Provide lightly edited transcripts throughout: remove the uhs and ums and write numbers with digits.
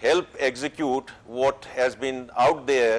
help execute what has been out there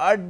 8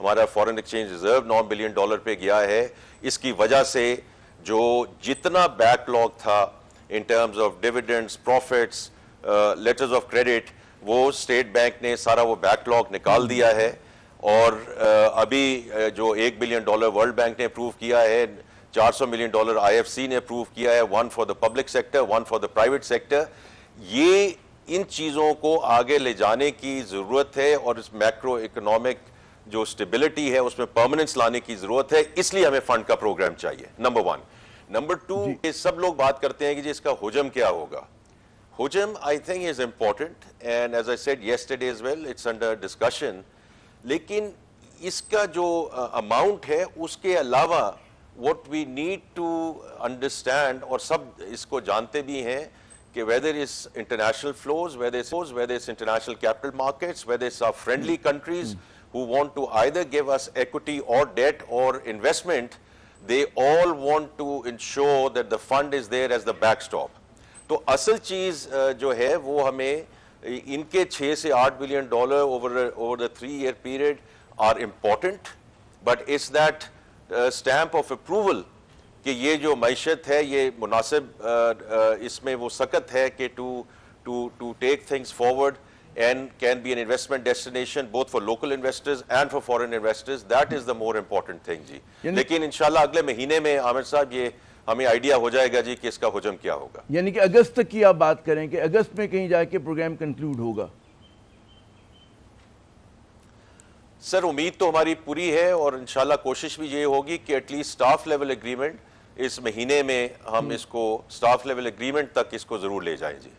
ہمارا foreign exchange reserve $9 billion پہ گیا ہے. اس کی وجہ سے جو جتنا بیک لاگ تھا in terms of dividends, profits, letters of credit, وہ اسٹیٹ بینک نے سارا وہ بیک لاگ نکال دیا ہے. اور ابھی جو $1 بلین ورلڈ بینک نے اپروو کیا ہے, $400 ملین IFC نے اپروو کیا ہے, 1 for the public sector, 1 for the private sector. یہ ان چیزوں کو آگے لے جانے کی ضرورت ہے اور اس میکرو اکنامک جو اسٹیبلٹی ہے اس میں پرماننس لانے کی ضرورت ہے. اس لیے ہمیں فنڈ کا پروگرام چاہیے, نمبر 1. نمبر 2, یہ سب لوگ بات کرتے ہیں کہ جی اس کا حجم کیا ہوگا. حجم I think is important and as I said yesterday as well, it's under discussion. لیکن اس کا جو اماؤنٹ ہے اس کے علاوہ what we need to understand, اور سب اس کو جانتے بھی ہیں کہ whether it's international flows, whether it's international capital markets, whether it's our friendly countries who want to either give us equity or debt or investment, they all want to ensure that the fund is there as the backstop. تو اصل چیز جو ہے وہ ہمیں ان کے 6 سے 8 billion dollar over the 3-year period are important, but it's that stamp of approval کہ یہ جو معیشت ہے یہ مناسب اس میں وہ سکت ہے کہ to take things forward and can be an investment destination both for local investors and for foreign investors. That is the more important thing جی. لیکن انشاءاللہ اگلے مہینے میں عامر صاحب یہ ہمیں آئیڈیا ہو جائے گا جی کہ اس کا حجم کیا ہوگا. یعنی کہ اگست تک کی آپ بات کریں کہ اگست میں کہیں جا کے پروگرام کنکلوڈ ہوگا. سر امید تو ہماری پوری ہے اور انشاءاللہ کوشش بھی یہ ہوگی کہ at least staff level agreement اس مہینے میں ہم اس کو سٹاف لیول ایگریمنٹ تک اس کو ضرور لے جائیں جی.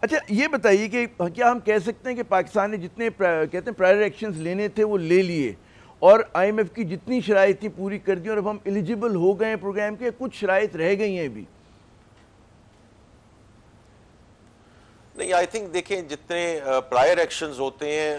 اچھا یہ بتائیے کہ کیا ہم کہہ سکتے ہیں کہ پاکستان نے جتنے کہتے ہیں پرائر ایکشنز لینے تھے وہ لے لیے اور IMF کی جتنی شرائط تھی پوری کر دی اور اب ہم ایلیجیبل ہو گئے ہیں پروگرام کے, کچھ شرائط رہ گئی ہیں ابھی؟ نہیں, آئی تھنک دیکھیں جتنے پرائر ایکشنز ہوتے ہیں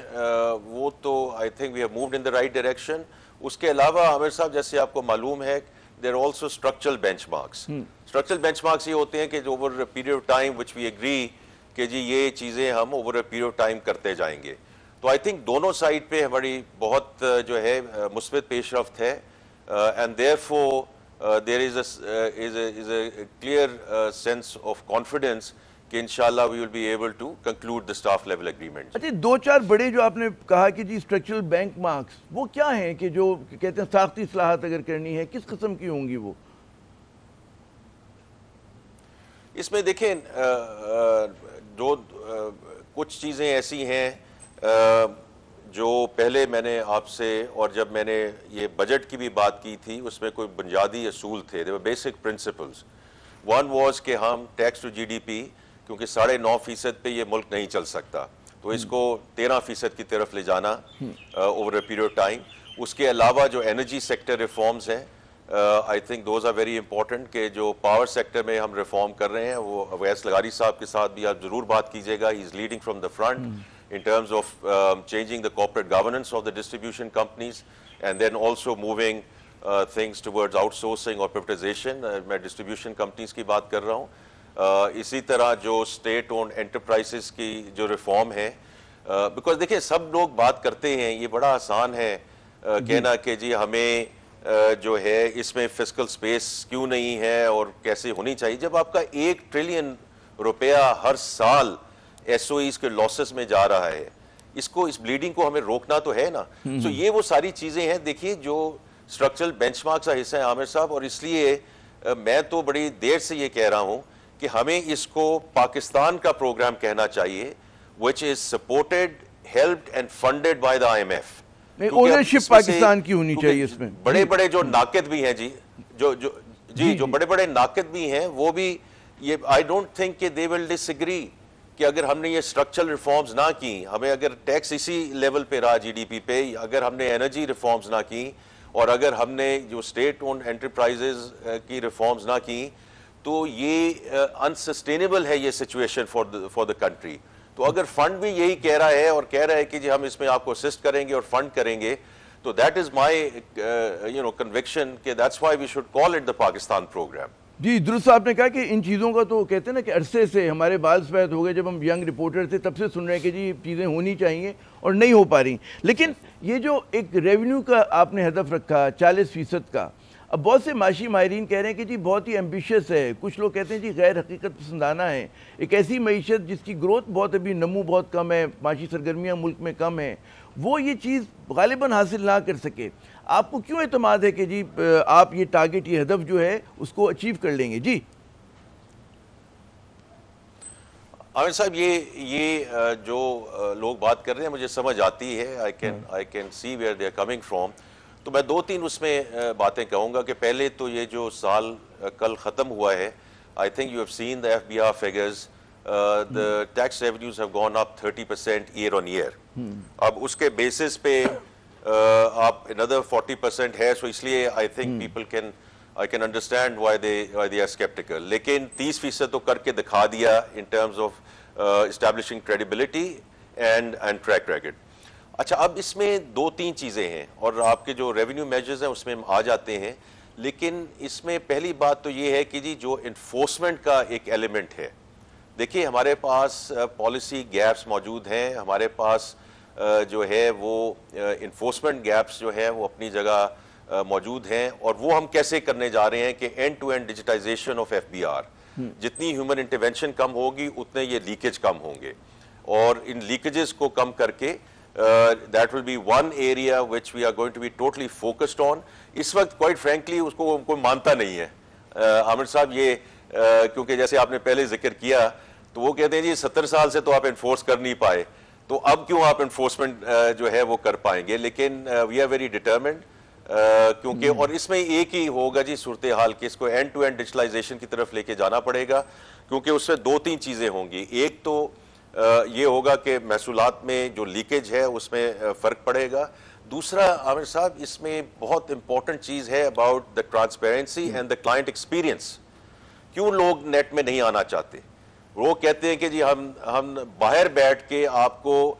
وہ تو I think we have moved in the right direction. اس کے علاوہ عامر صاحب جیسے آپ کو معلوم ہے there are also structural benchmarks. Structural benchmarks یہ ہوتے ہیں کہ جو over a period of time which we agree کہ جی یہ چیزیں ہم over a period of time کرتے جائیں گے. تو آئی تھنک دونوں سائڈ پہ ہماری بہت جو ہے مثبت پیش رفت ہے and therefore there is a clear sense of confidence کہ انشاءاللہ we will be able to conclude the staff level agreement. اچھا 2-4 بڑے جو آپ نے کہا کہ جی اسٹرکچرل بینک مارکس وہ کیا ہیں کہ جو کہتے ہیں ساختی اصلاحات اگر کرنی ہے کس قسم کی ہوں گی وہ؟ اس میں دیکھیں جو کچھ چیزیں ایسی ہیں جو پہلے میں نے آپ سے اور جب میں نے یہ بجٹ کی بھی بات کی تھی اس میں کوئی بنیادی اصول تھے, they were basic principles. One was کہ ہم ٹیکس ٹو GDP کیونکہ 9.5% پہ یہ ملک نہیں چل سکتا تو اس کو 13% کی طرف لے جانا over a period of time. اس کے علاوہ جو انرجی سیکٹر ریفارمز ہیں I think those are very important کہ جو پاور سیکٹر میں ہم ریفارم کر رہے ہیں وہ اویس لغاری صاحب کے ساتھ بھی آپ ضرور بات کیجیے گا. He is leading from the front in terms of changing the corporate governance of the distribution companies and then also moving things towards outsourcing or privatization. میں distribution companies کی بات کر رہا ہوں. اسی طرح جو state owned enterprises کی جو reform ہے because دیکھیں سب لوگ بات کرتے ہیں یہ بڑا آسان ہے کہنا کہ جی ہمیں جو ہے اس میں fiscal space کیوں نہیں ہے اور کیسے ہونی چاہیے جب آپ کا $1 ٹریلین ہر سال SOEs کے لاسز میں جا رہا ہے. اس بلیڈنگ کو ہمیں روکنا تو ہے نا. سو یہ وہ ساری چیزیں ہیں دیکھیے جو اسٹرکچرل بینچ مارکس کا حصہ ہیں عامر صاحب, اور اس لیے میں تو بڑی دیر سے یہ کہہ رہا ہوں کہ ہمیں اس کو پاکستان کا پروگرام کہنا چاہیے which is supported, helped and funded by the IMF. Ownership Pakistan کی ہونی چاہیے اس میں. بڑے بڑے جو ناقد بھی ہیں جو بڑے بڑے ناقد بھی ہیں وہ بھی یہ I don't think کہ they will disagree کہ اگر ہم نے یہ اسٹرکچرل ریفارمز نہ کی, ہمیں اگر ٹیکس اسی لیول پہ رہا GDP پہ, اگر ہم نے انرجی ریفارمز نہ کی اور اگر ہم نے جو اسٹیٹ اونڈ انٹرپرائزز کی ریفارمز نہ کی تو یہ انسسٹینیبل ہے یہ سچویشن فار دا کنٹری. تو اگر فنڈ بھی یہی کہہ رہا ہے اور کہہ رہا ہے کہ جی ہم اس میں آپ کو اسسٹ کریں گے اور فنڈ کریں گے تو دیٹ از مائی کنوکشن کہ that's why we should call it the Pakistan program. جی درست آپ نے کہا کہ ان چیزوں کا تو کہتے ہیں نا کہ عرصے سے ہمارے بال سفید ہو گئے جب ہم ینگ رپورٹر تھے تب سے سن رہے ہیں کہ جی چیزیں ہونی چاہیے اور نہیں ہو پا رہی. لیکن یہ جو ایک ریونیو کا آپ نے ہدف رکھا 40% کا, اب بہت سے معاشی ماہرین کہہ رہے ہیں کہ جی بہت ہی ایمبیشیس ہے, کچھ لوگ کہتے ہیں جی غیر حقیقت پسندانہ ہے, ایک ایسی معیشت جس کی گروتھ بہت ابھی نمو بہت کم ہے, معاشی سرگرمیاں ملک میں کم ہیں, وہ یہ چیز غالباً حاصل نہ کر سکے. آپ کو کیوں اعتماد ہے کہ جی آپ یہ ٹارگٹ, یہ ہدف جو ہے اس کو اچیو کر لیں گے؟ جی عامر صاحب, یہ جو لوگ بات کر رہے ہیں مجھے سمجھ آتی ہے, I can see where they are coming from. تو میں 2-3 اس میں باتیں کہوں گا کہ پہلے تو یہ جو سال کل ختم ہوا ہے, I think you have seen the FBR figures, the tax revenues have gone up 30% year on year. اب اس کے بیسس پہ آپ another 40% ہے, so اس لیے I think people I can understand why they are skeptical. لیکن 30% تو کر کے دکھا دیا in terms of establishing credibility and track record. اچھا, اب اس میں 2-3 چیزیں ہیں اور آپ کے جو ریونیو میجرز ہیں اس میں آ جاتے ہیں, لیکن اس میں پہلی بات تو یہ ہے کہ جی جو انفورسمنٹ کا ایک ایلیمنٹ ہے, دیکھیے ہمارے پاس پالیسی گیپس موجود ہیں, ہمارے پاس جو ہے وہ انفورسمنٹ گیپس جو ہیں وہ اپنی جگہ موجود ہیں, اور وہ ہم کیسے کرنے جا رہے ہیں کہ end to end digitization of FBR, جتنی ہیومن انٹرونشن کم ہوگی اتنے یہ لیکیج کم ہوں گے, اور ان لیکیجز کو کم کر کے that will be one area which we are going to be totally focused on. اس وقت quite frankly اس کو کوئی مانتا نہیں ہے عامر صاحب, یہ کیونکہ جیسے آپ نے پہلے ذکر کیا تو وہ کہتے ہیں جی 70 سال سے تو آپ انفورس کر نہیں پائے, تو اب کیوں آپ انفورسمنٹ جو ہے وہ کر پائیں گے. لیکن we are very determined, کیونکہ اور اس میں ایک ہی ہوگا جی صورتحال کہ اس کو اینڈ ٹو اینڈ ڈیجیٹلائزیشن کی طرف لے کے جانا پڑے گا, کیونکہ اس سے 2-3 چیزیں ہوں گی. ایک تو یہ ہوگا کہ محصولات میں جو لیکیج ہے اس میں فرق پڑے گا. دوسرا عامر صاحب, اس میں بہت امپورٹنٹ چیز ہے about the transparency and the client experience. کیوں لوگ نیٹ میں نہیں آنا چاہتے؟ وہ کہتے ہیں کہ جی ہم باہر بیٹھ کے آپ کو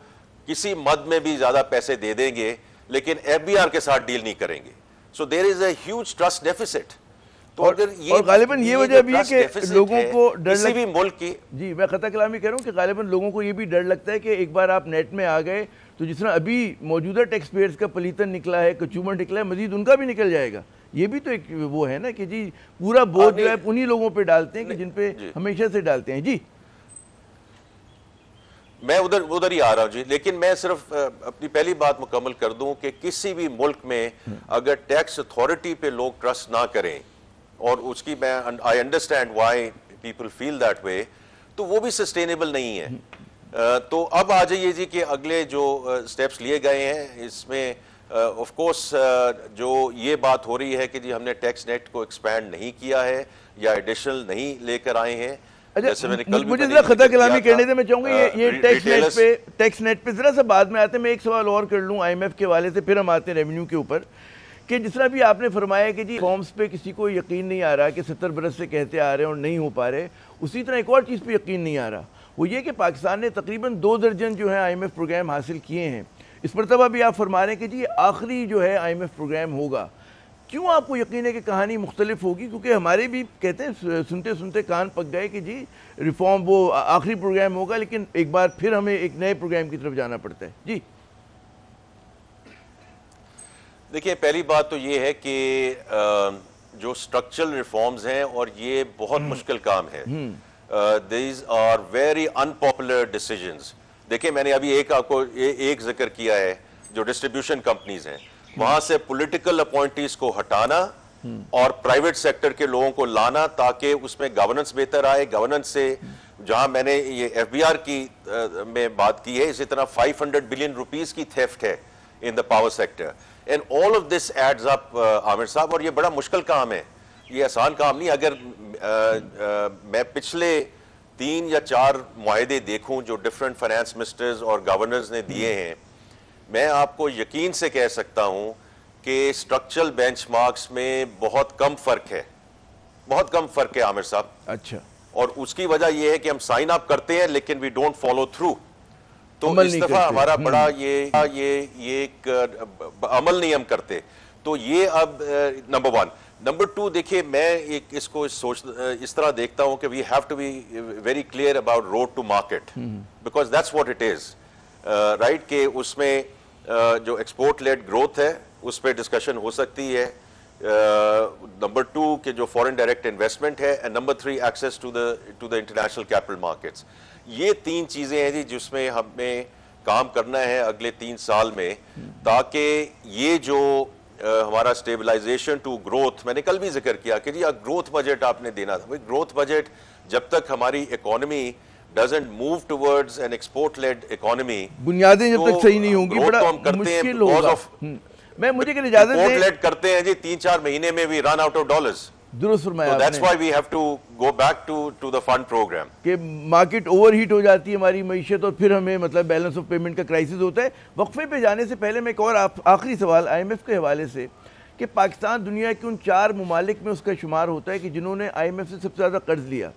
کسی مد میں بھی زیادہ پیسے دے دیں گے لیکن FBR کے ساتھ ڈیل نہیں کریں گے. سو دیر is a huge trust deficits. اور غالباً یہ وجہ بھی ہے کہ لوگوں کو ڈر کسی بھی ملک کی, جی میں خطا کلامی کہہ رہا ہوں کہ غالباً لوگوں کو یہ بھی ڈر لگتا ہے کہ ایک بار آپ نیٹ میں آ گئے تو جس طرح ابھی موجودہ ٹیکس پیئرز کا پلیتن نکلا ہے, کچومر نکلا ہے, مزید ان کا بھی نکل جائے گا. یہ بھی تو ایک وہ ہے نا کہ جی پورا بوجھ جو ہے انہی لوگوں پہ ڈالتے ہیں کہ جن پہ ہمیشہ سے ڈالتے ہیں. جی میں ادھر ہی آ رہا ہوں جی, لیکن میں صرف اپنی پہلی بات مکمل کر دوں کہ کسی بھی ملک میں اگر ٹیکس اتھارٹی پہ لوگ ٹرسٹ نہ کریں, اور اس کی میں I understand why people feel that way, تو وہ بھی سسٹینیبل نہیں ہے. تو اب آ جائیے جی کہ اگلے جو سٹیپس لیے گئے ہیں اس میں آف کورس جو یہ بات ہو رہی ہے کہ جی ہم نے ٹیکس نیٹ کو ایکسپینڈ نہیں کیا ہے یا ایڈیشنل نہیں لے کر آئے ہیں. مجھے ذرا خطا کلامی کرنے دے, میں چاہوں گا یہ ٹیکس نیٹ پہ ذرا سا بعد میں آتے ہیں. میں ایک سوال اور کر لوں IMF کے حوالے سے, پھر ہم آتے ہیں ریونیو کے اوپر, کہ جس طرح بھی آپ نے فرمایا کہ جی فارمز پہ کسی کو یقین نہیں آ رہا کہ 70 برس سے کہتے آ رہے ہیں اور نہیں ہو پا رہے, اسی طرح ایک اور چیز پہ یقین نہیں آ رہا, وہ یہ کہ پاکستان نے تقریباً 2 درجن جو ہے IMF پروگرام حاصل کیے ہیں. اس مرتبہ بھی آپ فرما رہے ہیں کہ جی آخری جو ہے IMF پروگرام ہوگا. کیوں آپ کو یقین ہے کہ کہانی مختلف ہوگی؟ کیونکہ ہمارے بھی کہتے ہیں سنتے سنتے کان پک گئے کہ جی ریفارم وہ آخری پروگرام ہوگا, لیکن ایک بار پھر ہمیں ایک نئے پروگرام کی طرف جانا پڑتا ہے. جی دیکھیں, پہلی بات تو یہ ہے کہ جو سٹرکچرل ریفارمز ہیں, اور یہ بہت مشکل کام ہے, these are very unpopular decisions. دیکھیں میں نے ابھی آپ کو ایک ذکر کیا ہے, جو ڈسٹریبیوشن کمپنیز ہیں وہاں سے پولیٹیکل اپوائنٹیز کو ہٹانا اور پرائیویٹ سیکٹر کے لوگوں کو لانا تاکہ اس میں گورننس بہتر آئے. گورننس سے جہاں میں نے یہ FBR کی میں بات کی ہے, اسی طرح 500 بلین روپیز کی تھیفٹ ہے in the power sector. And all of this adds up, عامر صاحب, اور یہ بڑا مشکل کام ہے, یہ آسان کام نہیں. اگر میں پچھلے 3 یا 4 معاہدے دیکھوں جو ڈفرینٹ فائنانس منسٹرز اور گورنرز نے دیے ہیں, میں آپ کو یقین سے کہہ سکتا ہوں کہ اسٹرکچرل بینچ مارکس میں بہت کم فرق ہے, بہت کم فرق ہے عامر صاحب. اچھا, اور اس کی وجہ یہ ہے کہ ہم سائن اپ کرتے ہیں لیکن وی ڈونٹ فالو تھرو. تو اس دفعہ ہمارا بڑا یہ ایک عمل نہیں ہم کرتے. تو یہ اب نمبر 1. نمبر 2, دیکھیے میں اس کو اس طرح دیکھتا ہوں کہ we have to be very clear about road to market, because that's what it is. Right کہ اس میں جو ایکسپورٹ لیڈ گروتھ ہے اس پہ ڈسکشن ہو سکتی ہے. نمبر 2 کہ جو فورن ڈائریکٹ انویسٹمنٹ ہے, and number 3 access to the international capital markets. یہ 3 چیزیں ہیں جی جس میں ہمیں کام کرنا ہے اگلے 3 سال میں, تاکہ یہ جو ہمارا اسٹیبلائزیشن ٹو گروتھ, میں نے کل بھی ذکر کیا کہ جی گروتھ بجٹ آپ نے دینا تھا. گروتھ بجٹ جب تک ہماری economy doesn't move towards an export-led economy, بنیادیں جب تک صحیح نہیں ہوں گی بڑا مشکل ہوگا. میں مجھے کہ اجازت دیں, export-led کرتے ہیں جی 3-4 مہینے میں we run out of dollars. درست فرمایا آپ نے. That's why we have to go back to the fund program. کہ مارکیٹ اوور ہیٹ ہو جاتی ہے ہماری معیشت, اور پھر ہمیں مطلب بیلنس آف پیمنٹ کا کرائسس ہوتا ہے. وقفے پہ جانے سے پہلے میں ایک اور آخری سوال IMF کے حوالے سے, کہ پاکستان دنیا کے ان 4 ممالک میں اس کا شمار ہوتا ہے کہ جنہوں نے IMF سے سب سے زیادہ قرض لیا.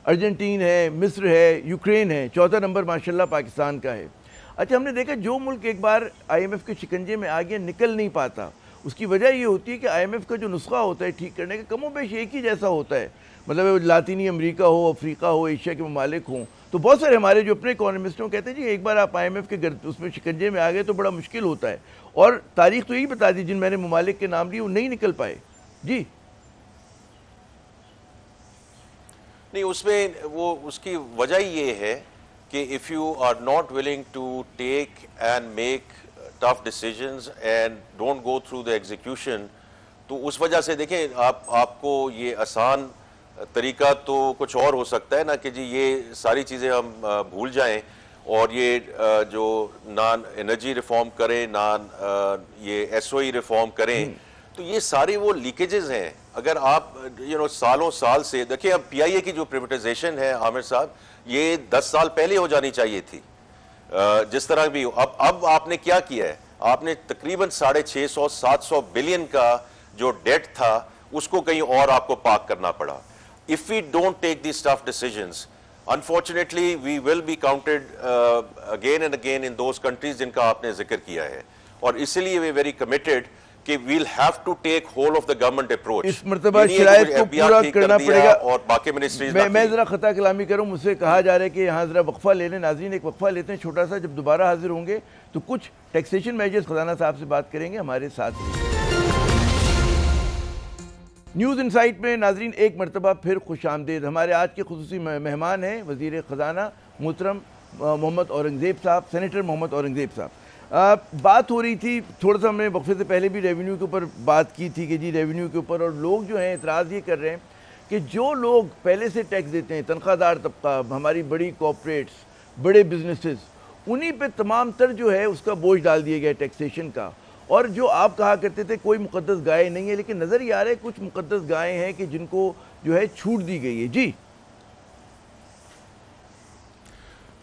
ارجنٹین ہے, مصر ہے, یوکرین ہے, 4تھا نمبر ماشاءاللہ پاکستان کا ہے. اچھا, ہم نے دیکھا جو ملک ایک بار IMF کے شکنجے میں آگے نکل نہیں پاتا, اس کی وجہ یہ ہوتی ہے کہ IMF کا جو نسخہ ہوتا ہے ٹھیک کرنے کا کم و بیش ایک ہی جیسا ہوتا ہے. مطلب لاطینی امریکہ ہو, افریقہ ہو, ایشیا کے ممالک ہوں. تو بہت سارے ہمارے جو اپنے اکانومسٹ ہیں کہتے ہیں جی ایک بار آپ IMF کے اس میں شکنجے میں آ گئے تو بڑا مشکل ہوتا ہے. اور تاریخ تو یہی بتا دی, جن میں نے ممالک کے نام لیے وہ نہیں نکل پائے. جی نہیں, اس میں وہ اس کی وجہ یہ ہے کہ if you are not willing to take and make tough decisions and don't go through the execution, تو اس وجہ سے دیکھیں آپ کو یہ آسان طریقہ تو کچھ اور ہو سکتا ہے نا کہ جی یہ ساری چیزیں ہم بھول جائیں اور یہ جو نان انرجی ریفارم کریں, نان یہ SOE ریفارم کریں. تو یہ سارے وہ لیکیجز ہیں. اگر آپ سالوں سال سے دیکھیں, اب PIA کی جو پریویٹائزیشن ہے عامر صاحب, یہ 10 سال پہلے ہو جانی چاہیے تھی. جس طرح بھی اب آپ نے کیا کیا ہے, آپ نے تقریباً 650-700 بلین کا جو ڈیٹ تھا اس کو کہیں اور آپ کو پارک کرنا پڑا. If we don't take these tough decisions, unfortunately we will be counted again and again in those countries جن کا آپ نے ذکر کیا ہے. اور اسی لیے we very committed کہ we'll have to take whole of the government approach. اس مرتبہ شرائط کو پورا کرنا پڑے گا. اور باقی منسٹریز میں ذرا خطا کلامی کروں, مجھ سے کہا جا رہا ہے کہ یہاں ذرا وقفہ لے لیں. ناظرین ایک وقفہ لیتے ہیں چھوٹا سا, جب دوبارہ حاضر ہوں گے تو کچھ ٹیکسیشن میجرز خزانہ صاحب سے بات کریں گے. ہمارے ساتھ نیوز انسائٹ میں ناظرین ایک مرتبہ پھر خوش آمدید. ہمارے آج کے خصوصی مہمان ہیں وزیر خزانہ محترم محمد اورنگزیب صاحب, سینیٹر محمد اورنگزیب صاحب. بات ہو رہی تھی تھوڑا سا, ہم نے وقفے سے پہلے بھی ریونیو کے اوپر بات کی تھی کہ جی ریونیو کے اوپر, اور لوگ جو ہیں اعتراض یہ کر رہے ہیں کہ جو لوگ پہلے سے ٹیکس دیتے ہیں, تنخواہ دار طبقہ, ہماری بڑی کارپوریٹس, بڑے بزنسز, انہی پہ تمام تر جو ہے اس کا بوجھ ڈال دیا گیا ٹیکسیشن کا. اور جو آپ کہا کرتے تھے کوئی مقدس گائے نہیں ہے, لیکن نظر یہ آ رہا ہے کچھ مقدس گائے ہیں کہ جن کو جو ہے چھوٹ دی گئی ہے. جی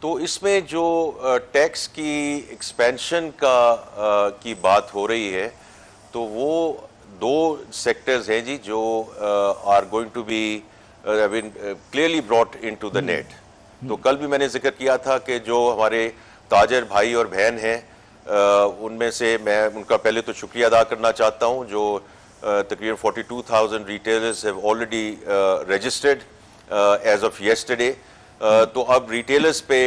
تو اس میں جو ٹیکس کی ایکسپینشن کی بات ہو رہی ہے, تو وہ 2 سیکٹرز ہیں جی جو are going to be clearly brought into the net. تو کل بھی میں نے ذکر کیا تھا کہ جو ہمارے تاجر بھائی اور بہن ہیں, ان میں سے میں ان کا پہلے تو شکریہ ادا کرنا چاہتا ہوں جو تقریباً 42,000 retailers have already registered as of yesterday. تو اب ریٹیلرز پہ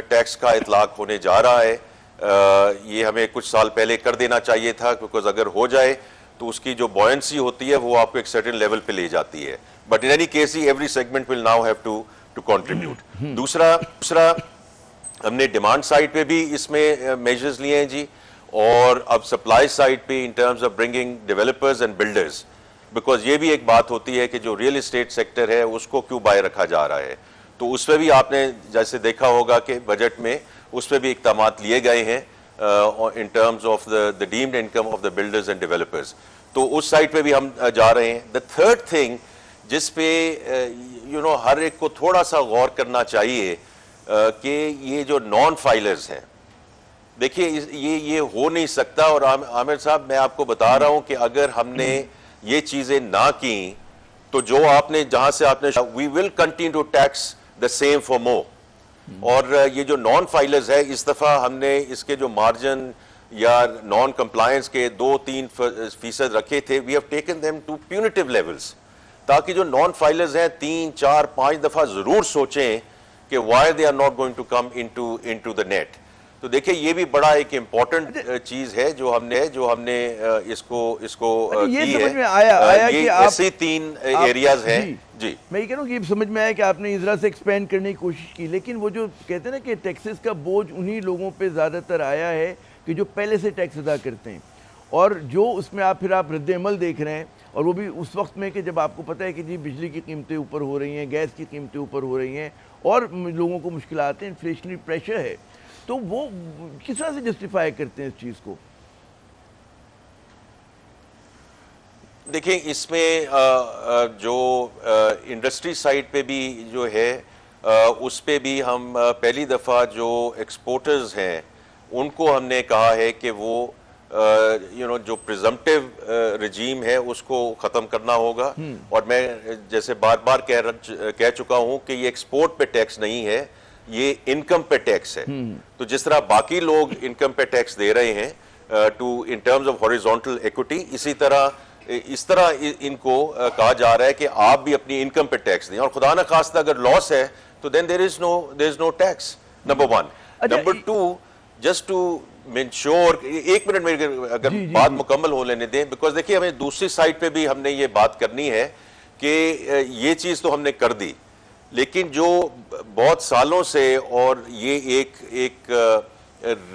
ٹیکس کا اطلاق ہونے جا رہا ہے. یہ ہمیں کچھ سال پہلے کر دینا چاہیے تھا, کیونکہ اگر ہو جائے تو اس کی جو بوئنسی ہوتی ہے وہ آپ کو ایک سرٹن لیول پہ لے جاتی ہے. But in any case every segment will now have to contribute. دوسرا ہم نے ڈیمانڈ سائڈ پہ بھی اس میں میجرز لیے ہیں جی, اور اب سپلائی سائڈ پہ ان terms of bringing developers and builders, because یہ بھی ایک بات ہوتی ہے کہ جو ریئل اسٹیٹ سیکٹر ہے اس کو کیوں بائے رکھا جا رہا ہے. تو اس پہ بھی آپ نے جیسے دیکھا ہوگا کہ بجٹ میں اس پہ بھی اقدامات لیے گئے ہیں in terms of the deemed income of the builders and developers. تو اس سائڈ پہ بھی ہم جا رہے ہیں. دا تھرڈ تھنگ جس پہ ہر ایک کو تھوڑا سا غور کرنا چاہیے کہ یہ جو نان فائلرز ہیں, دیکھیے یہ ہو نہیں سکتا. اور عامر صاحب میں آپ کو بتا رہا ہوں کہ اگر ہم نے یہ چیزیں نہ کی تو جو آپ نے جہاں سے آپ نے we will continue to tax the same for more. اور یہ جو نان فائلرز ہے, اس دفعہ ہم نے اس کے جو مارجن یا نان کمپلائنس کے 2-3% رکھے تھے, we have taken them to punitive levels, تاکہ جو نان فائلرز ہیں 3-4-5 دفعہ ضرور سوچیں کہ why they are not going to come into the net. تو دیکھیں یہ بھی بڑا ایک امپورٹنٹ چیز ہے جو ہم نے اس کو یہ کی سمجھ میں ہے. آیا کہ یہ ایسی 3 ایریاز ہیں. جی میں یہ کہہ رہا ہوں کہ یہ سمجھ میں آیا کہ آپ نے اس طرح سے ایکسپینڈ کرنے کی کوشش کی، لیکن وہ جو کہتے ہیں نا کہ ٹیکسز کا بوجھ انہی لوگوں پہ زیادہ تر آیا ہے کہ جو پہلے سے ٹیکس ادا کرتے ہیں، اور جو اس میں آپ رد عمل دیکھ رہے ہیں، اور وہ بھی اس وقت میں کہ جب آپ کو پتہ ہے کہ جی بجلی کی قیمتیں اوپر ہو رہی ہیں، گیس کی قیمتیں اوپر ہو رہی ہیں، اور لوگوں کو مشکلات ہیں، انفلیشنری پریشر ہے، تو وہ کس طرح سے جسٹیفائی کرتے ہیں اس چیز کو؟ دیکھیں اس میں جو انڈسٹری سائٹ پہ بھی جو ہے اس پہ بھی ہم پہلی دفعہ جو ایکسپورٹرز ہیں ان کو ہم نے کہا ہے کہ وہ جو پریزمپٹیو رجیم ہے اس کو ختم کرنا ہوگا. اور میں جیسے بار بار کہہ چکا ہوں کہ یہ ایکسپورٹ پہ ٹیکس نہیں ہے، یہ انکم پہ ٹیکس ہے. تو جس طرح باقی لوگ انکم پہ ٹیکس دے رہے ہیں in terms of horizontal equity, اس طرح ان کو کہا جا رہا ہے کہ آپ بھی اپنی انکم پہ ٹیکس دیں، اور خدا نخواستہ اگر لاس ہے تو then there is no tax. Number 1. Number 2, just to منشور، 1 منٹ میرے اگر بات مکمل ہو لینے دیں، بیکاز دیکھیے ہمیں دوسری سائٹ پہ بھی ہم نے یہ بات کرنی ہے کہ یہ چیز تو ہم نے کر دی، لیکن جو بہت سالوں سے اور یہ ایک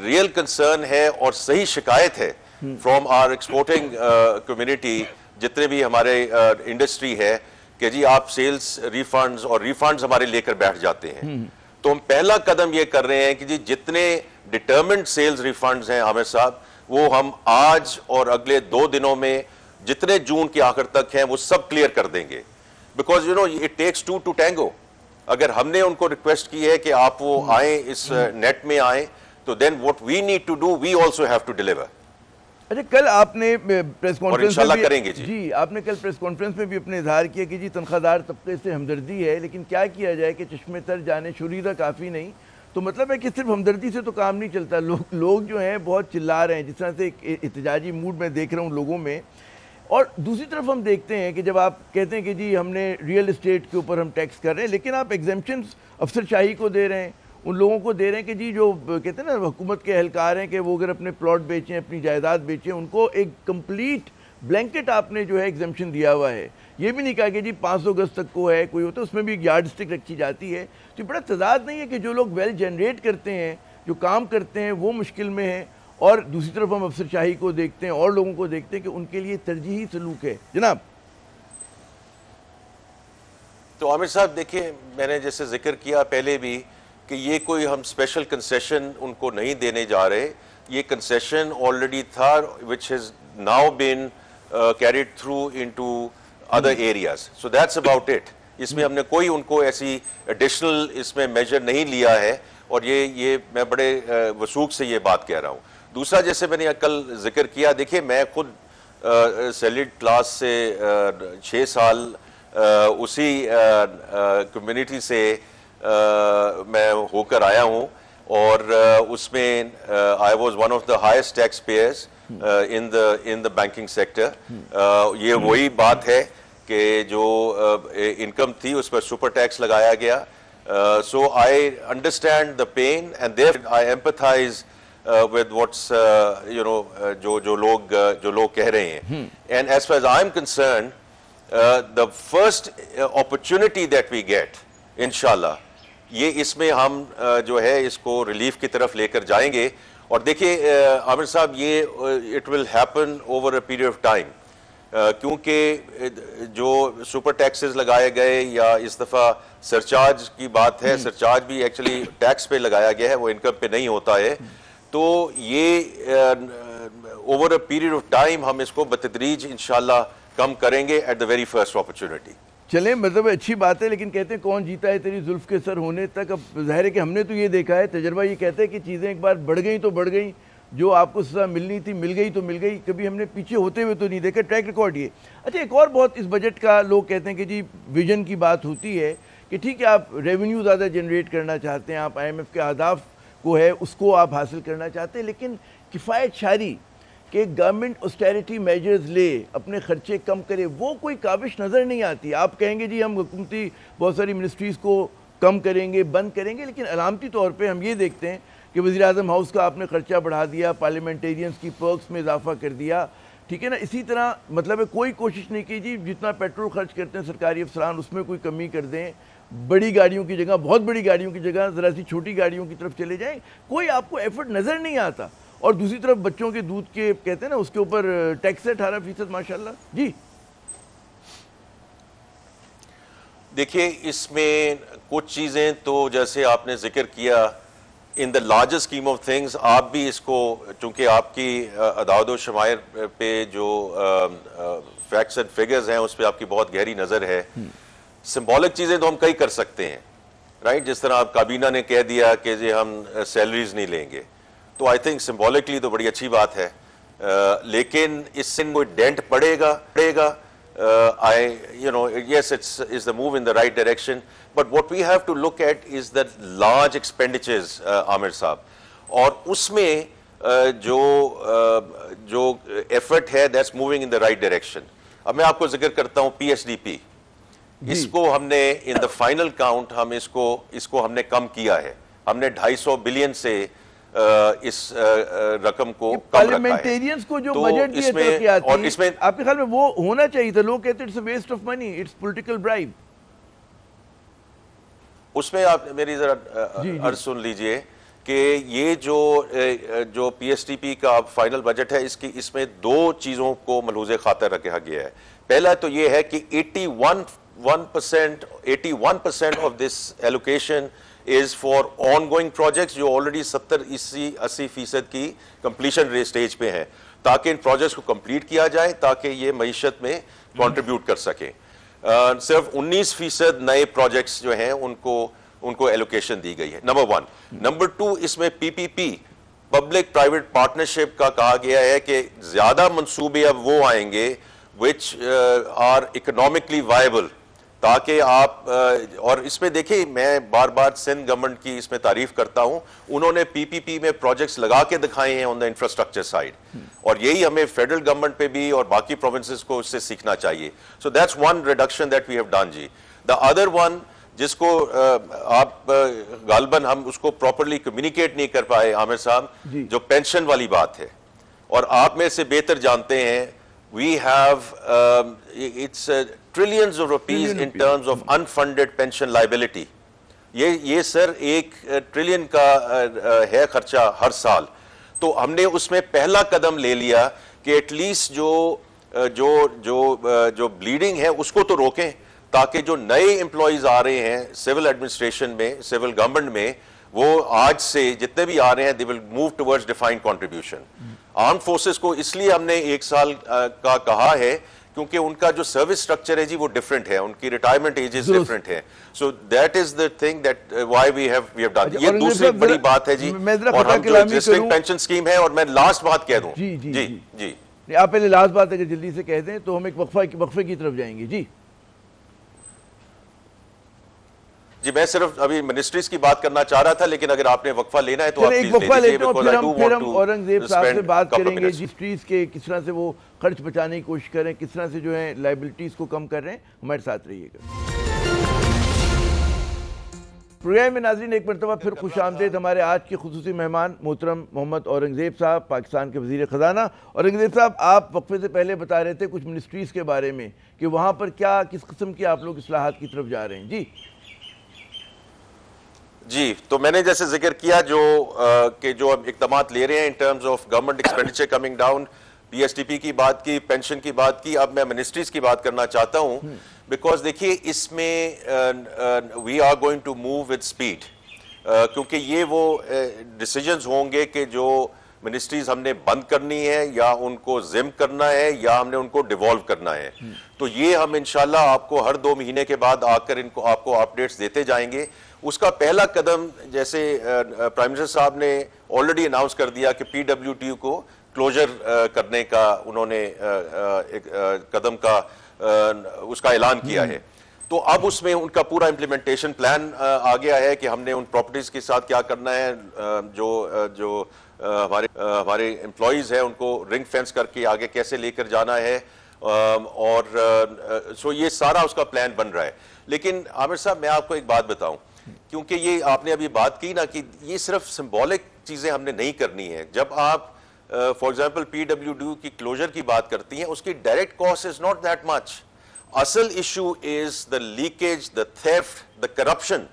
ریئل کنسرن ہے اور صحیح شکایت ہے فرام آر ایکسپورٹنگ کمیونٹی، جتنے بھی ہمارے انڈسٹری ہے، کہ جی آپ سیلز ریفنڈز اور ریفنڈز ہمارے لے کر بیٹھ جاتے ہیں. تو ہم پہلا قدم یہ کر رہے ہیں کہ جی جتنے ڈٹرمنٹ سیلز ریفنڈز ہیں عامر صاحب، وہ ہم آج اور اگلے 2 دنوں میں جتنے جون کے آخر تک ہیں وہ سب کلیئر کر دیں گے. Because it takes 2 to tango. اگر ہم نے ان کو ریکویسٹ کی ہے کہ آپ وہ آئیں، اس نیٹ میں آئیں، تو then what we need to do, we also have to deliver. اچھا، کل آپ نے پریس کانفرنس میں کریں گے جی آپ نے کل پریس کانفرنس میں بھی اپنے اظہار کیا کہ جی تنخواہ دار طبقے سے ہمدردی ہے، لیکن کیا کیا جائے کہ چشمے تر جانے شوریدہ کافی نہیں. تو مطلب ہے کہ صرف ہمدردی سے تو کام نہیں چلتا، لوگ جو ہیں بہت چلا رہے ہیں، جس طرح سے ایک احتجاجی موڈ میں دیکھ رہا ہوں لوگوں میں. اور دوسری طرف ہم دیکھتے ہیں کہ جب آپ کہتے ہیں کہ جی ہم نے ریئل اسٹیٹ کے اوپر ہم ٹیکس کر رہے ہیں، لیکن آپ ایگزیمپشنز افسر شاہی کو دے رہے ہیں، ان لوگوں کو دے رہے ہیں کہ جی جو کہتے ہیں نا حکومت کے اہلکار ہیں کہ وہ اگر اپنے پلاٹ بیچیں، اپنی جائیداد بیچیں، ان کو ایک کمپلیٹ بلینکٹ آپ نے جو ہے ایگزیمپشن دیا ہوا ہے. یہ بھی نہیں کہا کہ جی 500 گز تک کو ہے کوئی ہوتا ہے، اس میں بھی ایک یارڈ اسٹک رکھی جاتی ہے. تو بڑا تضاد نہیں ہے کہ جو لوگ ویل جنریٹ کرتے ہیں، جو کام کرتے ہیں، وہ مشکل میں ہیں، اور دوسری طرف ہم افسر شاہی کو دیکھتے ہیں اور لوگوں کو دیکھتے ہیں کہ ان کے لیے ترجیحی سلوک ہے. جناب تو عامر صاحب دیکھیں، میں نے جیسے ذکر کیا پہلے بھی کہ یہ کوئی ہم اسپیشل کنسیشن ان کو نہیں دینے جا رہے. یہ کنسیشن آلریڈی تھا which has now been carried through into other areas. So that's about it. اس میں ہم نے کوئی ان کو ایسی ایڈیشنل اس میں میجر نہیں لیا ہے، اور یہ میں بڑے وثوق سے یہ بات کہہ رہا ہوں. دوسرا، جیسے میں نے کل ذکر کیا، دیکھیں میں خود سیلڈ کلاس سے 6 سال اسی کمیونٹی سے میں ہو کر آیا ہوں، اور اس میں I was one of the highest tax payers in the banking sector. یہ وہی بات ہے کہ جو انکم تھی اس پر سپر ٹیکس لگایا گیا. So I understand the pain and there I empathize with what's جو لوگ کہہ رہے ہیں. And as far as I'm concerned, the first opportunity that we get, inshallah, یہ اس میں ہم جو ہے اس کو ریلیف کی طرف لے کر جائیں گے. اور دیکھیے عامر صاحب، یہ it will happen over a period of time, کیونکہ جو سپر ٹیکسز لگائے گئے یا اس دفعہ سرچارج کی بات ہے، سرچارج بھی ایکچولی ٹیکس پہ لگایا گیا ہے، وہ انکم پہ نہیں ہوتا ہے. تو یہ over a period of time ہم اس کو بتدریج انشاءاللہ کم کریں گے at the very first opportunity. چلیں، مطلب اچھی بات ہے، لیکن کہتے ہیں کون جیتا ہے تیری زلف کے سر ہونے تک. اب ظاہر ہے کہ ہم نے تو یہ دیکھا ہے، تجربہ یہ کہتا ہے کہ چیزیں ایک بار بڑھ گئیں تو بڑھ گئیں، جو آپ کو سزا ملنی تھی مل گئی تو مل گئی، کبھی ہم نے پیچھے ہوتے ہوئے تو نہیں دیکھا. ٹریک ریکارڈ یہ. اچھا، ایک اور بہت اس بجٹ کا لوگ کہتے ہیں کہ جی ویژن کی بات ہوتی ہے کہ ٹھیک ہے آپ ریونیو زیادہ جنریٹ کرنا چاہتے ہیں، آپ IMF کے اہداف کو ہے اس کو آپ حاصل کرنا چاہتے ہیں، لیکن کفایت شاری کہ گورنمنٹ اسٹیریٹی میجرز لے، اپنے خرچے کم کرے، وہ کوئی کاوش نظر نہیں آتی. آپ کہیں گے جی ہم حکومتی بہت ساری منسٹریز کو کم کریں گے، بند کریں گے، لیکن علامتی طور پہ ہم یہ دیکھتے ہیں کہ وزیر اعظم ہاؤس کا آپ نے خرچہ بڑھا دیا, پارلیمنٹیرینز کی پرکس میں اضافہ کر دیا, ٹھیک ہے نا. اسی طرح مطلب ہے کوئی کوشش نہیں کی جی جتنا پیٹرول خرچ کرتے ہیں سرکاری افسران اس میں کوئی کمی کر دیں, بڑی گاڑیوں کی جگہ, بہت بڑی گاڑیوں کی جگہ ذرا سی چھوٹی گاڑیوں کی طرف چلے جائیں, کوئی آپ کو ایفرٹ نظر نہیں آتا. اور دوسری طرف بچوں کے دودھ کے کہتے ہیں نا اس کے اوپر ٹیکس ہے 18% ماشاءاللہ. جی دیکھیے اس میں کچھ چیزیں تو جیسے آپ نے ذکر کیا in the larger scheme of things, آپ بھی اس کو چونکہ آپ کی اعداد و شمائر پہ جو فیکٹس اینڈ فگرز ہیں اس پہ آپ کی بہت گہری نظر ہے. سمبولک چیزیں تو ہم کئی کر سکتے ہیں رائٹ, جس طرح آپ کابینہ نے کہہ دیا کہ جی ہم سیلریز نہیں لیں گے, تو آئی تھنک سمبولکلی تو بڑی اچھی بات ہے, لیکن اس سے کوئی ڈینٹ پڑے گا yes, it's the move in the right direction, but what we have to look at is the large expenditures, Amir صاحب, اور اس میں جو effort ہے that's moving in the right direction. اب میں آپ کو ذکر کرتا ہوں PSDP, اس کو ہم نے in the final count ہم اس کو ہم نے کم کیا ہے, ہم نے 250 بلین سے اس رقم کو کم رکھا ہے. پارلیمنٹیرینز کو جو بجٹ دیے ترقیاتی, آپ کے خیال میں وہ ہونا چاہیے تھا؟ لوگ کہتے ہیں it's a waste of money, it's political bribe. اس میں آپ میری ذرا عرض سن لیجئے کہ یہ جو پی ایس ٹی پی کا فائنل بجٹ ہے اس میں دو چیزوں کو ملحوظ خاطر رکھا گیا ہے. پہلا تو یہ ہے کہ 81% of this allocation is for ongoing projects جو already 70-80% کی completion stage پہ ہیں, تاکہ ان projects کو complete کیا جائے تاکہ یہ معیشت میں contribute کر سکیں. صرف 19% نئے projects جو ہیں ان کو allocation دی گئی ہے, نمبر 1. نمبر 2, اس میں PPP پبلک پرائیویٹ پارٹنرشپ کا کہا گیا ہے کہ زیادہ منصوبے اب وہ آئیں گے which are economically viable, تاکہ آپ اور اس میں دیکھیں میں بار بار سندھ گورنمنٹ کی اس میں تعریف کرتا ہوں, انہوں نے پی پی پی میں پروجیکٹس لگا کے دکھائے ہیں آن دا انفراسٹرکچر سائڈ, اور یہی ہمیں فیڈرل گورنمنٹ پہ بھی اور باقی پروونسز کو اس سے سیکھنا چاہیے. So that's one reduction that we have done. جی دا ادر ون جس کو آپ غالباً ہم اس کو پراپرلی کمیونیکیٹ نہیں کر پائے عامر صاحب, جو پینشن والی بات ہے, اور آپ میں سے بہتر جانتے ہیں we have it's trillions of rupees in terms of unfunded pension liability. یہ سر 1 ٹریلین کا ہے خرچہ ہر سال. تو ہم نے اس میں پہلا قدم لے لیا کہ ایٹ لیسٹ جو بلیڈنگ ہے اس کو تو روکیں, تاکہ جو نئے امپلائیز آ رہے ہیں سول ایڈمنسٹریشن میں, سول گورنمنٹ میں, وہ آج سے جتنے بھی آ رہے ہیں they will move towards defined contribution. Armed forces کو اس لیے ہم نے 1 سال کا کہا ہے کیونکہ ان کا جو سروس سٹرکچر ہے جی وہ ڈیفرنٹ ہے, ان کی ریٹائرمنٹ ایجز ڈیفرنٹ ہے. So that is the thing that why we have done. یہ دوسری بڑی بات ہے جی, اور ہم جو ایگزسٹنگ پینشن اسکیم ہے, اور میں لاسٹ بات کہہ دوں. جی آپ پہلے لاسٹ بات اگر جلدی سے کہہ دیں تو ہم ایک وقفے کی طرف جائیں گے. جی میں صرف ابھی منسٹریز کی بات کرنا چاہ رہا تھا, لیکن اگر آپ نے وقفہ لینا ہے تو آپ ایک وقفہ لیتے ہیں, پھر ہم اورنگزیب صاحب سے بات کریں گے منسٹریز کے کس طرح سے وہ خرچ بچانے کی کوشش کریں, کس طرح سے جو ہے لائبلٹیز کو کم کر رہے ہیں. ہمارے ساتھ رہیے گا. پروگرام میں ناظرین ایک مرتبہ پھر خوش آمدید. ہمارے آج کے خصوصی مہمان محترم محمد اورنگزیب صاحب, پاکستان کے وزیر خزانہ. اورنگزیب صاحب, آپ وقفے سے پہلے بتا رہے تھے کچھ منسٹریز کے بارے میں کہ وہاں پر کیا کس قسم کی آپ لوگ اصلاحات کی طرف جا رہے ہیں. جی تو میں نے جیسے ذکر کیا کہ جو اب اقدامات لے رہے ہیں in terms of government expenditure coming down, P S T P کی بات کی, پینشن کی بات کی, اب میں منسٹریز کی بات کرنا چاہتا ہوں. بیکاز دیکھیے اس میں we are going to move with speed, کیونکہ یہ وہ ڈیسیجنز ہوں گے کہ جو منسٹریز ہم نے بند کرنی ہے یا ان کو ضم کرنا ہے یا ہم نے ان کو ڈیوالو کرنا ہے. تو یہ ہم انشاءاللہ آپ کو ہر 2 مہینے کے بعد آ کر آپ کو اپڈیٹس دیتے جائیں گے. اس کا پہلا قدم جیسے پرائم منسٹر صاحب نے آلریڈی اناؤنس کر دیا کہ پی ڈبلیو ٹی کو کلوزر کرنے کا انہوں نے قدم کا اس کا اعلان کیا ہے. تو اب اس میں ان کا پورا امپلیمنٹیشن پلان آ گیا ہے کہ ہم نے ان پراپرٹیز کے ساتھ کیا کرنا ہے, جو ہمارے امپلائیز ہیں ان کو رنگ فینس کر کے آگے کیسے لے کر جانا ہے, اور سو یہ سارا اس کا پلان بن رہا ہے. لیکن عامر صاحب میں آپ کو ایک بات بتاؤں, کیونکہ یہ آپ نے ابھی بات کی نا کہ یہ صرف سمبولک چیزیں ہم نے نہیں کرنی ہے. جب آپ for example P W D کی کلوجر کی بات کرتی ہیں, اس کی direct cost is not that much. اصل issue is the leakage, the theft, the corruption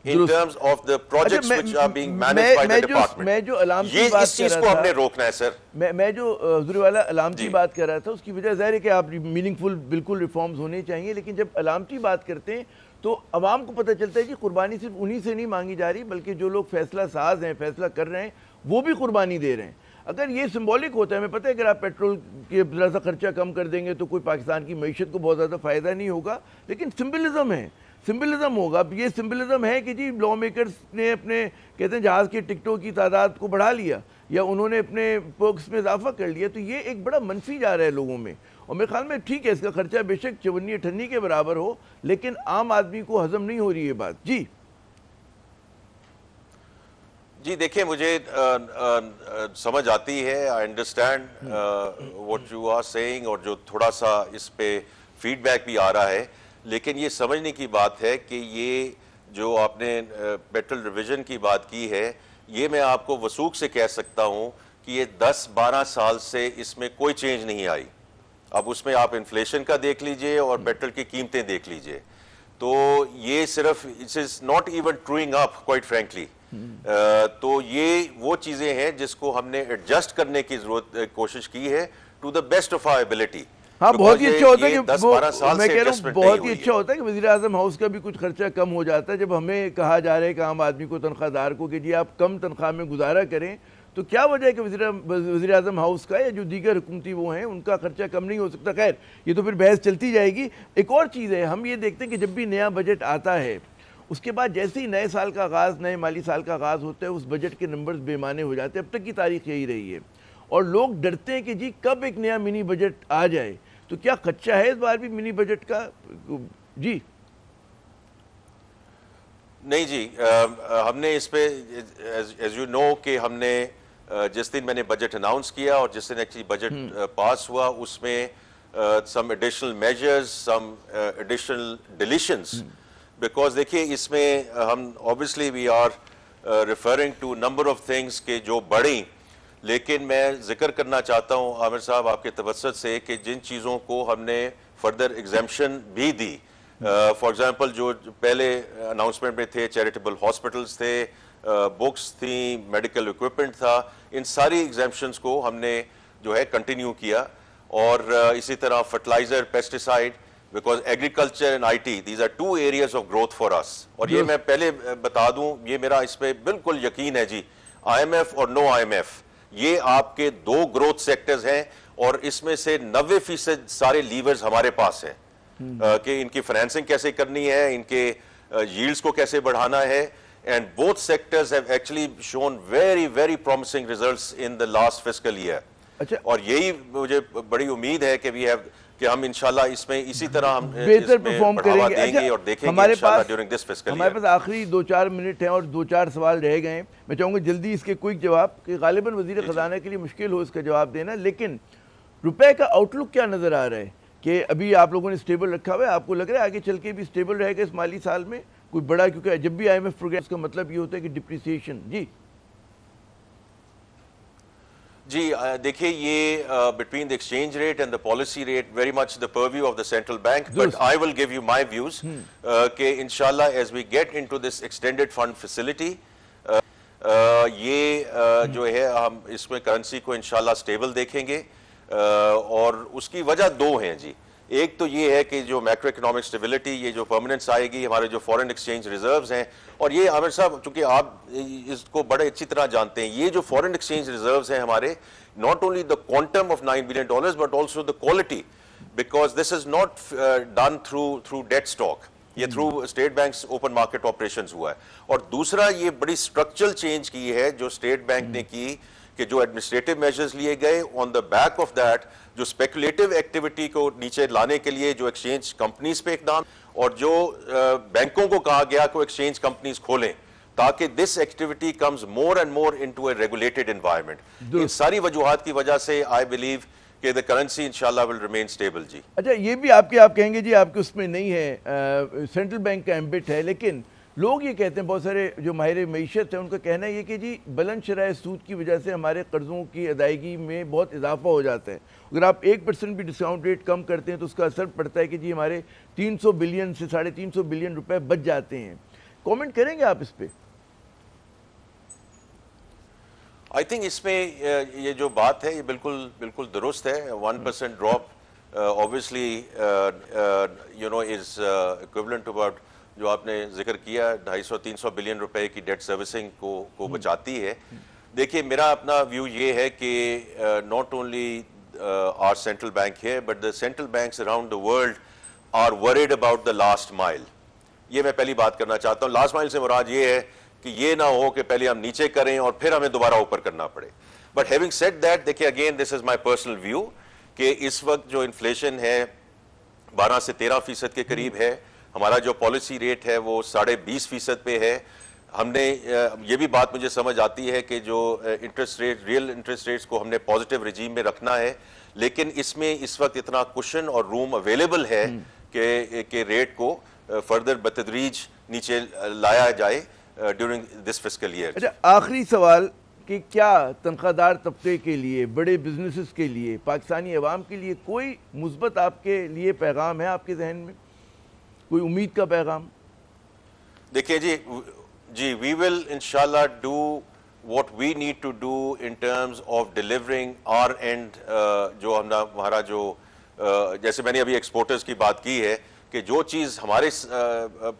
in terms of the projects which are being managed by the department. میں جو علامتی یہ بات اس چیز کو ہم نے روکنا ہے سر. میں جو حضور والا علامتی بات کر رہا تھا, اس کی وجہ ظاہر ہے کہ آپ میننگ فل بالکل ریفارمز ہونے چاہیے, لیکن جب علامتی بات کرتے ہیں تو عوام کو پتہ چلتا ہے کہ قربانی صرف انہی سے نہیں مانگی جا رہی, بلکہ جو لوگ فیصلہ ساز ہیں, فیصلہ کر رہے ہیں, وہ بھی قربانی دے رہے ہیں. اگر یہ سمبولک ہوتا ہے, ہمیں پتہ ہے اگر آپ پیٹرول کے ذرا سا خرچہ کم کر دیں گے تو کوئی پاکستان کی معیشت کو بہت زیادہ فائدہ نہیں ہوگا, لیکن سمبلزم ہے, سمبلزم ہوگا. اب یہ سمبلزم ہے کہ جی لا میکرز نے اپنے کہتے ہیں جہاز کی ٹکٹوں کی تعداد کو بڑھا لیا, یا انہوں نے اپنے پرکس میں اضافہ کر لیا, تو یہ ایک بڑا منفی جا رہا ہے لوگوں میں. اور میرے خیال میں ٹھیک ہے, اس کا خرچہ بے شک 54-58 کے برابر ہو, لیکن عام آدمی کو ہضم نہیں ہو رہی یہ بات. جی دیکھیں, مجھے سمجھ آتی ہے, I understand what you are saying, اور جو تھوڑا سا اس پہ فیڈ بیک بھی آ رہا ہے, لیکن یہ سمجھنے کی بات ہے کہ یہ جو آپ نے پیٹرول ریویژن کی بات کی ہے, یہ میں آپ کو وثوق سے کہہ سکتا ہوں کہ یہ 10-12 سال سے اس میں کوئی چینج نہیں آئی. اب اس میں آپ انفلیشن کا دیکھ لیجئے اور پیٹرول کی قیمتیں دیکھ لیجئے, تو یہ صرف it is not even truing up quite frankly. تو یہ وہ چیزیں ہیں جس کو ہم نے ایڈجسٹ کرنے کی ضرورت کوشش کی ہے to the best of our ability. ہاں, بہت ہی اچھا ہوتا ہے کہ میں کہہ رہا ہوں بہت ہی اچھا ہوتا ہے کہ وزیر اعظم ہاؤس کا بھی کچھ خرچہ کم ہو جاتا ہے. جب ہمیں کہا جا رہا ہے کہ عام آدمی کو, تنخواہ دار کو, کہ جی آپ کم تنخواہ میں گزارا کریں, تو کیا وجہ ہے کہ وزیر اعظم ہاؤس کا یا جو دیگر حکومتی وہ ہیں ان کا خرچہ کم نہیں ہو سکتا؟ خیر, یہ تو پھر بحث چلتی جائے گی. ایک اور چیز ہے, ہم یہ دیکھتے ہیں کہ جب بھی نیا بجٹ آتا ہے, اس کے بعد جیسے ہی نئے سال کا آغاز, نئے مالی سال کا آغاز ہوتا ہے, اس بجٹ کے نمبرز بے معنی ہو جاتے ہیں. اب تک کی تاریخ یہی رہی ہے, اور لوگ ڈرتے ہیں کہ جی کب ایک نیا منی بجٹ آ جائے. تو کیا خدشہ ہے اس بار بھی منی بجٹ کا؟ جی نہیں جی, ہم نے اس پہ ایز یو نو کہ ہم نے جس دن میں نے بجٹ اناؤنس کیا اور جس دن ایکچولی بجٹ پاس ہوا, اس میں some additional measures, some additional deletions, because دیکھیے اس میں ہم obviously we are referring to number of things کہ جو بڑھیں, لیکن میں ذکر کرنا چاہتا ہوں عامر صاحب آپ کے توسط سے کہ جن چیزوں کو ہم نے فردر ایگزیمپشن بھی دی, فار ایگزامپل جو پہلے اناؤنسمنٹ میں تھے, چیریٹیبل ہاسپٹلز تھے, بکس تھیں, میڈیکل اکوپمنٹ تھا, ان ساری ایگزیمپشنز کو ہم نے جو ہے کنٹینیو کیا. اور اسی طرح fertilizer, pesticide, because agriculture and IT, these are two areas of growth for us. اور یہ میں پہلے بتا دوں, یہ میرا اس پہ بالکل یقین ہے جی, IMF اور نو IMF, یہ آپ کے 2 گروتھ سیکٹرز ہیں, اور اس میں سے 90% سارے لیورز ہمارے پاس ہیں کہ ان کی فائنینسنگ کیسے کرنی ہے, ان کے ییلڈز کو کیسے بڑھانا ہے. And both sectors have actually shown very, very promising results in the last fiscal year. اور یہی مجھے بڑی امید ہے کہ کہ ہم انشاءاللہ اس میں اسی طرح ہم بہتر پرفارم کریں گے اور دیکھیں گے انشاءاللہ ڈیورنگ دس فسکل ایئر. ہمارے پاس آخری 2-4 منٹ ہیں اور 2-4 سوال رہ گئے ہیں. میں چاہوں گا جلدی اس کے کوئک جواب, کہ غالباً وزیر خزانہ کے لیے مشکل ہو اس کا جواب دینا, لیکن روپے کا آؤٹ لک کیا نظر آ رہا ہے؟ کہ ابھی آپ لوگوں نے اسٹیبل رکھا ہوا ہے, آپ کو لگ رہا ہے آگے چل کے بھی اسٹیبل رہے گا اس مالی سال میں کوئی بڑا, کیونکہ جب بھی IMF پروگرامز کا مطلب یہ ہوتا ہے کہ ڈپریسیشن. جی دیکھیے, یہ between the exchange rate and the policy rate very much the purview of the central bank, but I will give you my views کہ انشاءاللہ as we get into this extended fund facility, یہ جو ہے ہم اس میں currency کو انشاءاللہ stable دیکھیں گے. اور اس کی وجہ 2 ہیں جی. ایک تو یہ ہے کہ جو میکرو اکنامک اسٹیبلٹی, یہ جو پرماننس آئے گی, ہمارے جو فورن ایکسچینج ریزروز ہیں, اور یہ عامر صاحب چونکہ آپ اس کو بڑے اچھی طرح جانتے ہیں, یہ جو فورن ایکسچینج ریزروز ہیں ہمارے, not only the quantum of $9 billion but also the quality, because this is not done through debt stock, یہ through state banks open market operations ہوا ہے. اور دوسرا یہ بڑی اسٹرکچرل چینج کی ہے جو اسٹیٹ بینک نے کی, کہ جو ایڈمنسٹریٹو میجرز لیے گئے آن دا بیک آف دیٹ, جو اسپیکولیٹو ایکٹیویٹی کو نیچے لانے کے لیے جو ایکسچینج کمپنیز پہ اقدام, اور جو بینکوں کو کہا گیا کہ ایکسچینج کمپنیز کھولیں تاکہ this activity comes more and more into a regulated environment. ان ساری وجوہات کی وجہ سے آئی بلیو کہ the currency انشاءاللہ will remain stable. جی اچھا, یہ بھی آپ کہیں گے جی آپ کے اس میں نہیں ہے, سینٹرل بینک کا ایمبٹ ہے, لیکن لوگ یہ کہتے ہیں، بہت سارے جو ماہر معیشت ہیں ان کا کہنا ہے یہ کہ جی بلند شرح سود کی وجہ سے ہمارے قرضوں کی ادائیگی میں بہت اضافہ ہو جاتا ہے. اگر آپ 1% بھی ڈسکاؤنٹ ریٹ کم کرتے ہیں تو اس کا اثر پڑتا ہے کہ جی ہمارے 300 بلین سے 350 بلین روپے بچ جاتے ہیں. کامنٹ کریں گے آپ اس پہ؟ آئی تھنک اس میں یہ جو بات ہے یہ بالکل درست ہے. 1% drop obviously is equivalent to about جو آپ نے ذکر کیا 250-300 بلین روپے کی ڈیٹ سروسنگ کو بچاتی ہے. دیکھیے میرا اپنا ویو یہ ہے کہ not only our central bank here but the central banks around the world are worried about the last mile. یہ میں پہلی بات کرنا چاہتا ہوں. لاسٹ مائل سے مراد یہ ہے کہ یہ نہ ہو کہ پہلے ہم نیچے کریں اور پھر ہمیں دوبارہ اوپر کرنا پڑے. بٹ ہیونگ سیڈ دیٹ، دیکھیے again this is my personal view کہ اس وقت جو انفلیشن ہے 12 سے 13% کے قریب ہے. ہمارا جو پالیسی ریٹ ہے وہ 20.5% پہ ہے. ہم نے یہ بھی بات مجھے سمجھ آتی ہے کہ جو interest rate real interest rates کو ہم نے پازیٹیو رجیم میں رکھنا ہے، لیکن اس میں اس وقت اتنا کشن اور روم اویلیبل ہے کہ ریٹ کو فردر بتدریج نیچے لایا جائے ڈیورنگ دس فسکل ایئر. اچھا، آخری سوال کہ کیا تنخواہ دار طبقے کے لیے، بڑے بزنسز کے لیے، پاکستانی عوام کے لیے کوئی مثبت آپ کے لیے پیغام ہے آپ کے ذہن میں، کوئی امید کا پیغام؟ دیکھیے جی وی ول انشاءاللہ do what we need to do in terms of delivering our and جو ہمارا جو جیسے میں نے ابھی ایکسپورٹرز کی بات کی ہے کہ جو چیز ہمارے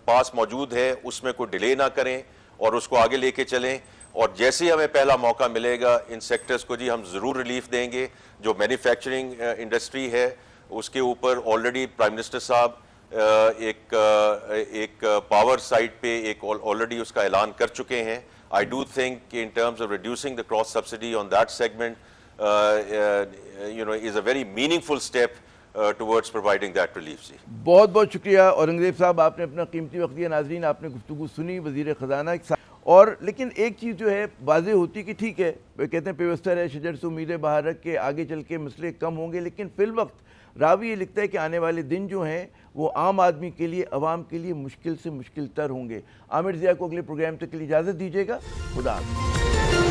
پاس موجود ہے اس میں کوئی ڈیلے نہ کریں اور اس کو آگے لے کے چلیں. اور جیسے ہی ہمیں پہلا موقع ملے گا ان سیکٹرز کو جی ہم ضرور ریلیف دیں گے. جو مینوفیکچرنگ انڈسٹری ہے اس کے اوپر آلریڈی پرائم منسٹر صاحب ایک پاور سائٹ پہ ایک آلریڈی اس کا اعلان کر چکے ہیں. آئی ڈو تھنک کہ in terms of reducing the cross subsidy on that segment is a very meaningful step towards providing that relief. بہت بہت شکریہ اورنگزیب صاحب، آپ نے اپنا قیمتی وقت دیا. ناظرین آپ نے گفتگو سنی وزیر خزانہ اور لیکن ایک چیز جو ہے واضح ہوتی کہ ٹھیک ہے کہتے ہیں پیوستہ ہے شجر سے امیدیں باہر رکھ کے آگے چل کے مسئلے کم ہوں گے، لیکن فی الوقت راوی یہ لکھتا ہے کہ آنے والے دن جو ہیں وہ عام آدمی کے لیے، عوام کے لیے مشکل سے مشکل تر ہوں گے. عامر ضیاء کو اگلے پروگرام تک کے لیے اجازت دیجیے گا. خدا حافظ.